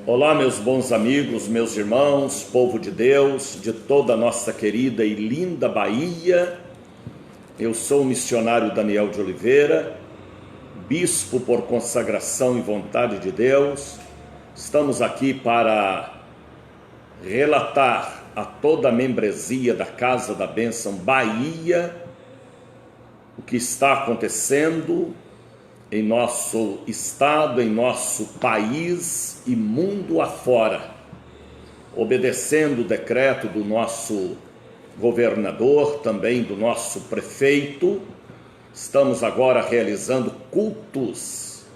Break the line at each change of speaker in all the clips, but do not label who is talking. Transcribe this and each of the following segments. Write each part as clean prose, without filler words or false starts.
Olá, meus bons amigos, meus irmãos, povo de Deus, de toda a nossa querida e linda Bahia. Eu sou o missionário Daniel de Oliveira, bispo por consagração e vontade de Deus. Estamos aqui para relatar a toda a membresia da Casa da Bênção Bahia o que está acontecendo em nosso estado, em nosso país e mundo afora, obedecendo o decreto do nosso governador, também do nosso prefeito. Estamos agora realizando cultos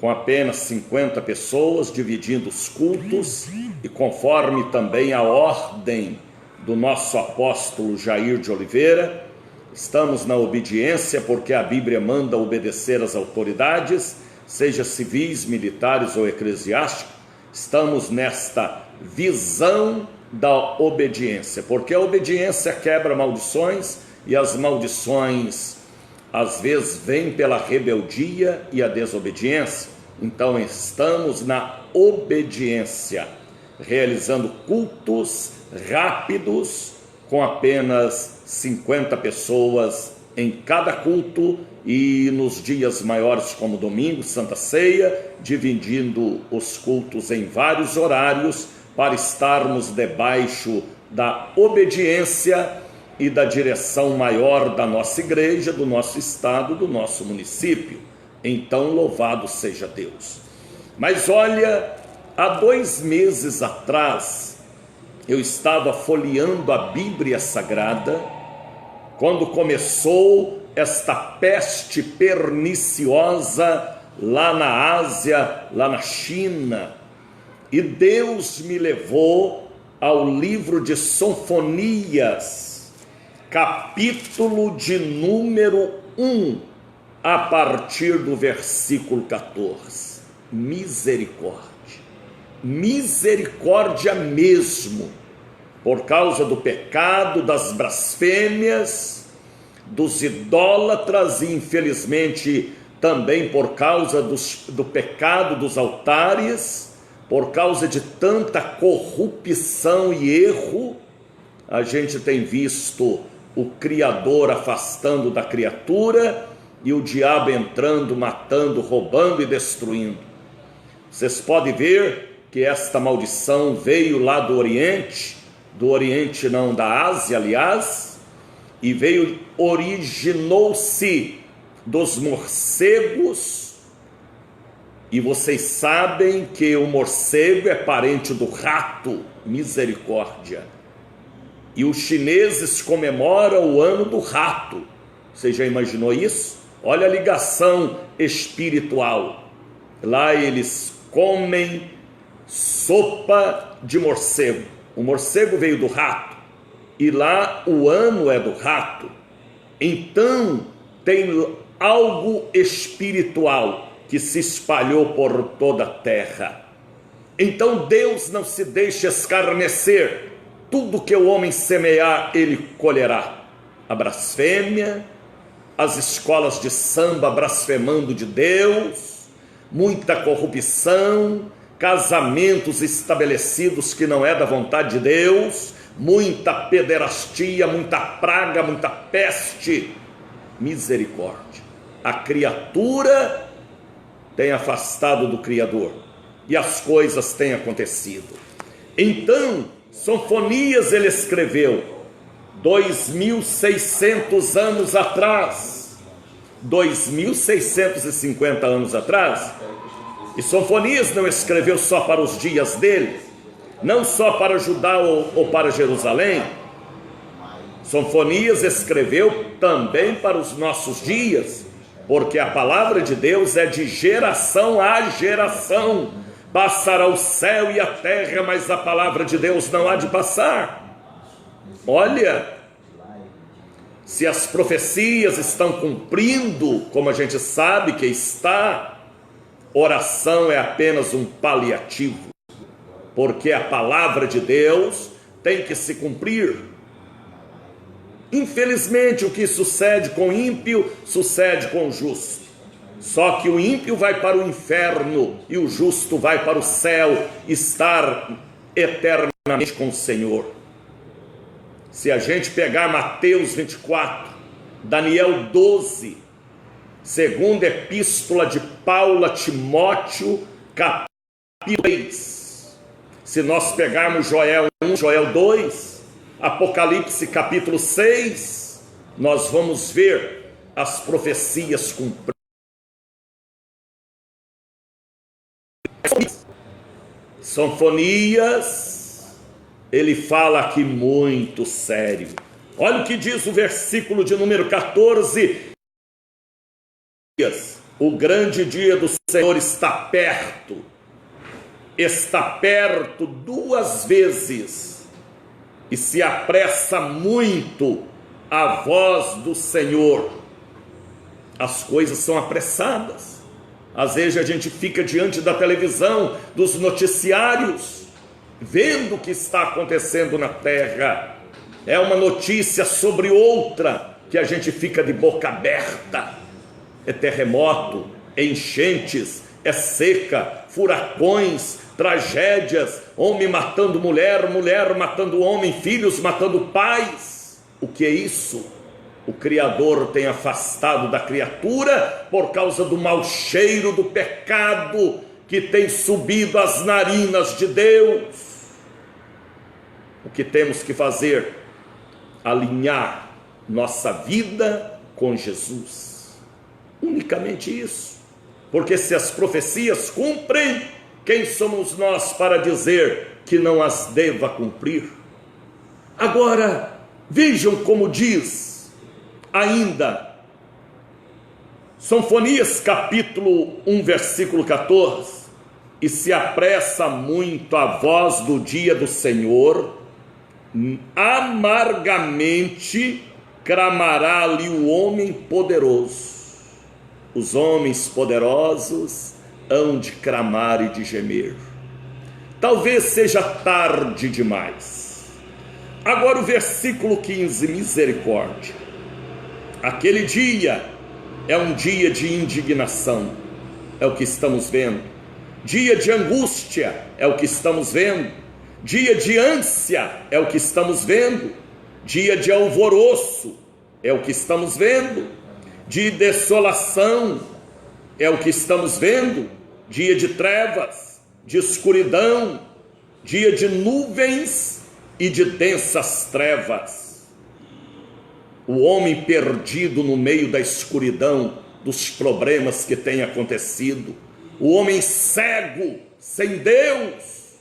com apenas 50 pessoas, dividindo os cultos, e conforme também a ordem do nosso apóstolo Jair de Oliveira, estamos na obediência, porque a Bíblia manda obedecer às autoridades, seja civis, militares ou eclesiásticos. Estamos nesta visão da obediência, porque a obediência quebra maldições, e as maldições às vezes vêm pela rebeldia e a desobediência. Então estamos na obediência, realizando cultos rápidos com apenas 50 pessoas em cada culto, e nos dias maiores como domingo, Santa Ceia, dividindo os cultos em vários horários para estarmos debaixo da obediência e da direção maior da nossa igreja, do nosso estado, do nosso município. Então, louvado seja Deus. Mas olha, há 2 meses atrás, eu estava folheando a Bíblia Sagrada, quando começou esta peste perniciosa lá na Ásia, lá na China, e Deus me levou ao livro de Sofonias, capítulo de número 1, a partir do versículo 14. Misericórdia, misericórdia mesmo, por causa do pecado, das blasfêmias, dos idólatras, e infelizmente também por causa do pecado dos altares, por causa de tanta corrupção e erro. A gente tem visto o Criador afastando da criatura e o diabo entrando, matando, roubando e destruindo. Vocês podem ver que esta maldição veio lá do Oriente não, da Ásia, aliás, e originou-se dos morcegos, e vocês sabem que o morcego é parente do rato. Misericórdia. E os chineses comemoram o ano do rato. Você já imaginou isso? Olha a ligação espiritual. Lá eles comem sopa de morcego. O morcego veio do rato, e lá o ano é do rato. Então tem algo espiritual que se espalhou por toda a terra. Então Deus não se deixa escarnecer. Tudo que o homem semear, ele colherá. A blasfêmia, as escolas de samba blasfemando de Deus, muita corrupção, casamentos estabelecidos que não é da vontade de Deus, muita pederastia, muita praga, muita peste. Misericórdia. A criatura tem afastado do Criador, e as coisas têm acontecido. Então, Sofonias ele escreveu 2.600 anos atrás, 2.650 anos atrás. E Sofonias não escreveu só para os dias dele, não só para Judá ou para Jerusalém. Sofonias escreveu também para os nossos dias, porque a palavra de Deus é de geração a geração. Passará o céu e a terra, mas a palavra de Deus não há de passar. Olha, se as profecias estão cumprindo, como a gente sabe que está, oração é apenas um paliativo, porque a palavra de Deus tem que se cumprir. Infelizmente, o que sucede com o ímpio, sucede com o justo. Só que o ímpio vai para o inferno e o justo vai para o céu, estar eternamente com o Senhor. Se a gente pegar Mateus 24, Daniel 12, segunda epístola de Paulo a Timóteo, capítulo 3, se nós pegarmos Joel 1, Joel 2, Apocalipse capítulo 6, nós vamos ver as profecias cumpridas. Sonfonias, ele fala aqui muito sério. Olha o que diz o versículo de número 14: o grande dia do Senhor está perto duas vezes, e se apressa muito a voz do Senhor. As coisas são apressadas. Às vezes a gente fica diante da televisão, dos noticiários, vendo o que está acontecendo na terra. É uma notícia sobre outra que a gente fica de boca aberta. É terremoto, é enchentes, é seca, furacões, tragédias, homem matando mulher, mulher matando homem, filhos matando pais. O que é isso? O Criador tem afastado da criatura por causa do mau cheiro do pecado que tem subido às narinas de Deus. O que temos que fazer? Alinhar nossa vida com Jesus. Unicamente isso. Porque se as profecias cumprem, quem somos nós para dizer que não as deva cumprir? Agora, vejam como diz ainda, Sonfonias capítulo 1, versículo 14: e se apressa muito a voz do dia do Senhor, amargamente clamará ali o homem poderoso. Os homens poderosos hão de clamar e de gemer. Talvez seja tarde demais. Agora o versículo 15, misericórdia. Aquele dia é um dia de indignação, é o que estamos vendo. Dia de angústia, é o que estamos vendo. Dia de ânsia, é o que estamos vendo. Dia de alvoroço, é o que estamos vendo. De desolação, é o que estamos vendo. Dia de trevas, de escuridão, dia de nuvens e de densas trevas. O homem perdido no meio da escuridão, dos problemas que têm acontecido. O homem cego, sem Deus.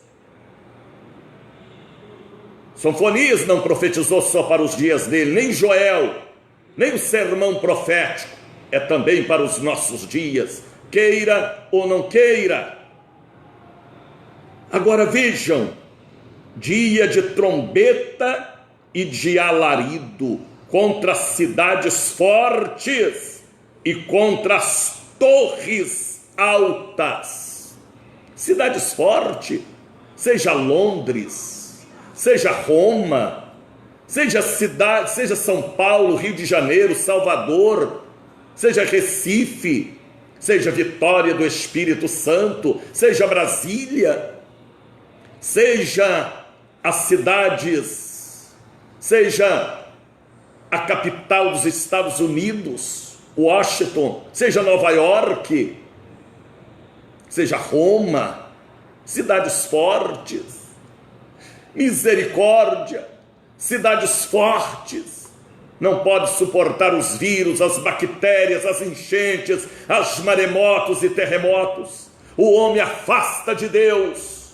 Sonfonias não profetizou só para os dias dele, nem Joel, nem o sermão profético. É também para os nossos dias, queira ou não queira. Agora vejam, dia de trombeta e de alarido contra as cidades fortes e contra as torres altas. Cidades fortes, seja Londres, seja Roma, seja cidade, seja São Paulo, Rio de Janeiro, Salvador, seja Recife, seja Vitória do Espírito Santo, seja Brasília, seja as cidades, seja a capital dos Estados Unidos, Washington, seja Nova York, seja Roma, cidades fortes, misericórdia, cidades fortes, não pode suportar os vírus, as bactérias, as enchentes, as maremotos e terremotos. O homem afasta de Deus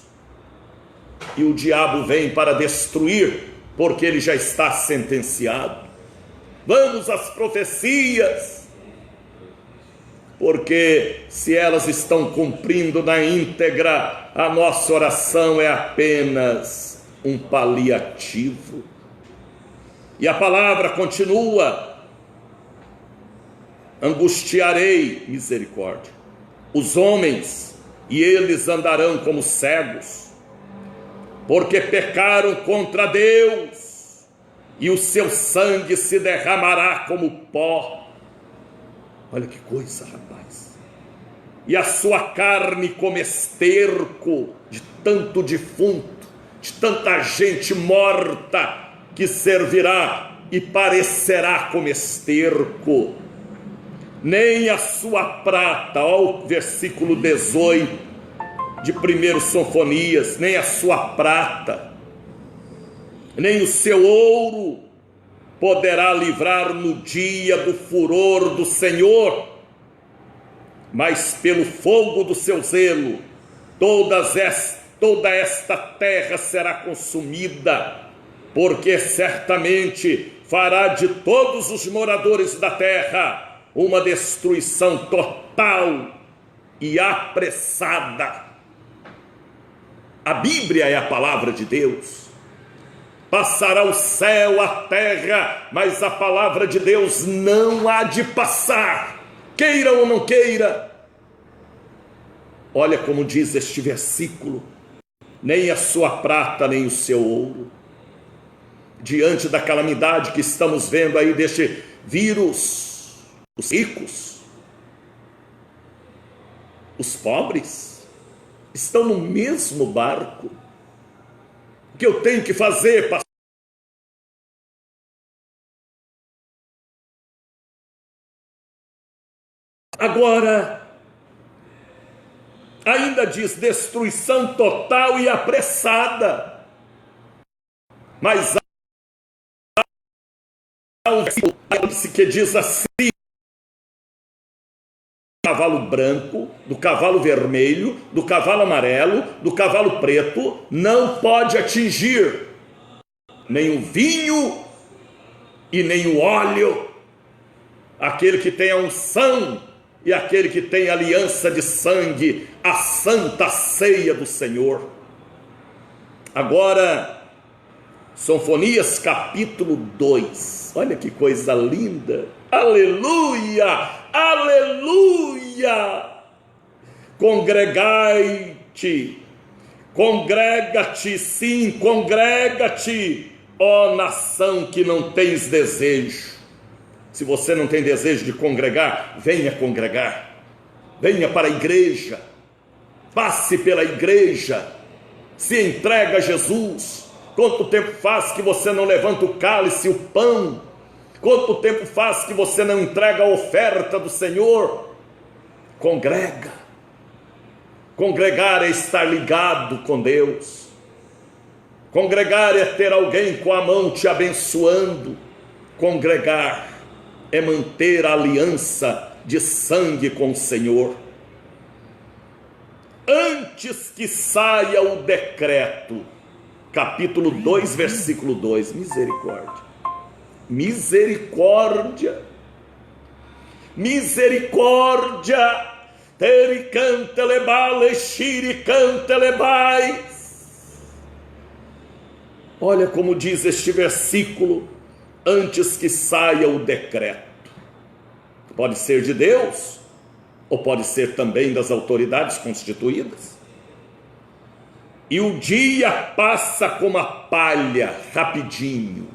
e o diabo vem para destruir, porque ele já está sentenciado. Vamos às profecias, porque se elas estão cumprindo na íntegra, a nossa oração é apenas um paliativo. E a palavra continua: angustiarei, misericórdia, os homens, e eles andarão como cegos, porque pecaram contra Deus, e o seu sangue se derramará como pó. Olha que coisa, rapaz. e a sua carne como esterco de tanto defunto, de tanta gente morta, que servirá e parecerá como esterco. Nem a sua prata, ó, o versículo 18 de 1 Sofonias, nem a sua prata, nem o seu ouro poderá livrar no dia do furor do Senhor, mas pelo fogo do seu zelo, toda esta terra será consumida, porque certamente fará de todos os moradores da terra uma destruição total e apressada. A Bíblia é a palavra de Deus. Passará o céu, a terra, mas a palavra de Deus não há de passar, queira ou não queira. Olha como diz este versículo: nem a sua prata, nem o seu ouro. Diante da calamidade que estamos vendo aí deste vírus, os ricos, os pobres, estão no mesmo barco. O que eu tenho que fazer, pastor? Agora, ainda diz destruição total e apressada. Mas há um versículo que diz assim: do cavalo branco, do cavalo vermelho, do cavalo amarelo, do cavalo preto, não pode atingir nem o vinho e nem o óleo, aquele que tem a unção e aquele que tem a aliança de sangue, a santa ceia do Senhor. Agora, Sofonias capítulo 2, olha que coisa linda, aleluia, aleluia. Congregai-te, congrega-te, sim, congrega-te, ó nação que não tens desejo. Se você não tem desejo de congregar, venha congregar, venha para a igreja, passe pela igreja, se entrega a Jesus. Quanto tempo faz que você não levanta o cálice, o pão? Quanto tempo faz que você não entrega a oferta do Senhor? Congrega. Congregar é estar ligado com Deus. Congregar é ter alguém com a mão te abençoando. Congregar é manter a aliança de sangue com o Senhor. Antes que saia o decreto, capítulo 2, versículo 2, misericórdia, misericórdia, misericórdia, tericantelebai, xiricantelebai. Olha como diz este versículo: antes que saia o decreto. Pode ser de Deus, ou pode ser também das autoridades constituídas. E o dia passa como a palha, rapidinho.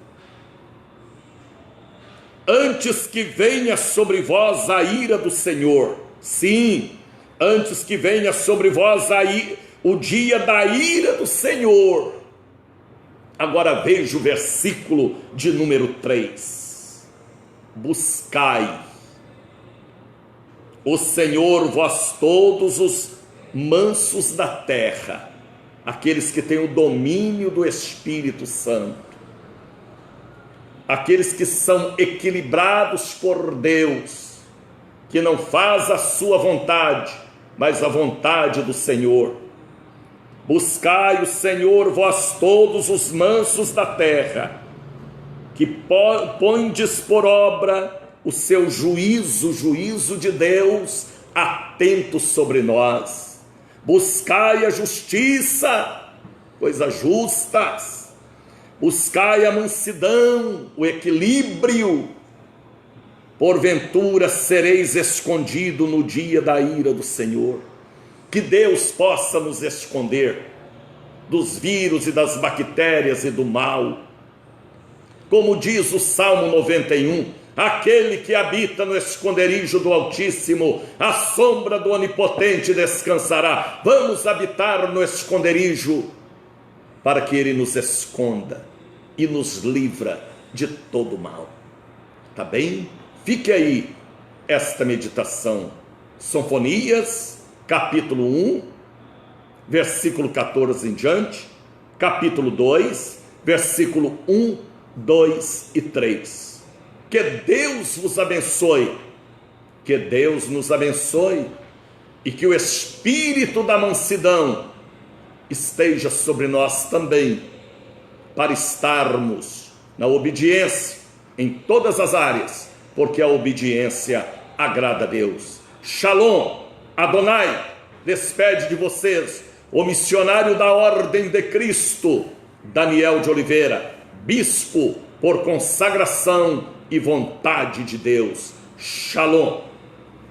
Antes que venha sobre vós a ira do Senhor, sim, antes que venha sobre vós o dia da ira do Senhor. Agora veja o versículo de número 3. Buscai o Senhor, vós todos os mansos da terra, aqueles que têm o domínio do Espírito Santo, aqueles que são equilibrados por Deus, que não faz a sua vontade, mas a vontade do Senhor. Buscai o Senhor, vós todos os mansos da terra, que pondes por obra o seu juízo, o juízo de Deus, atento sobre nós. Buscai a justiça, coisas justas. Buscai a mansidão, o equilíbrio. Porventura sereis escondido no dia da ira do Senhor. Que Deus possa nos esconder dos vírus e das bactérias e do mal. Como diz o Salmo 91, Aquele que habita no esconderijo do Altíssimo, a sombra do Onipotente descansará. Vamos habitar no esconderijo, para que Ele nos esconda e nos livra de todo mal. Tá bem? Fique aí esta meditação. Sofonias, capítulo 1, versículo 14 em diante, capítulo 2, versículo 1, 2 e 3. Que Deus vos abençoe, que Deus nos abençoe, e que o Espírito da mansidão esteja sobre nós também, para estarmos na obediência em todas as áreas, porque a obediência agrada a Deus. Shalom, Adonai, despede de vocês o missionário da Ordem de Cristo, Daniel de Oliveira, bispo por consagração e vontade de Deus. Shalom.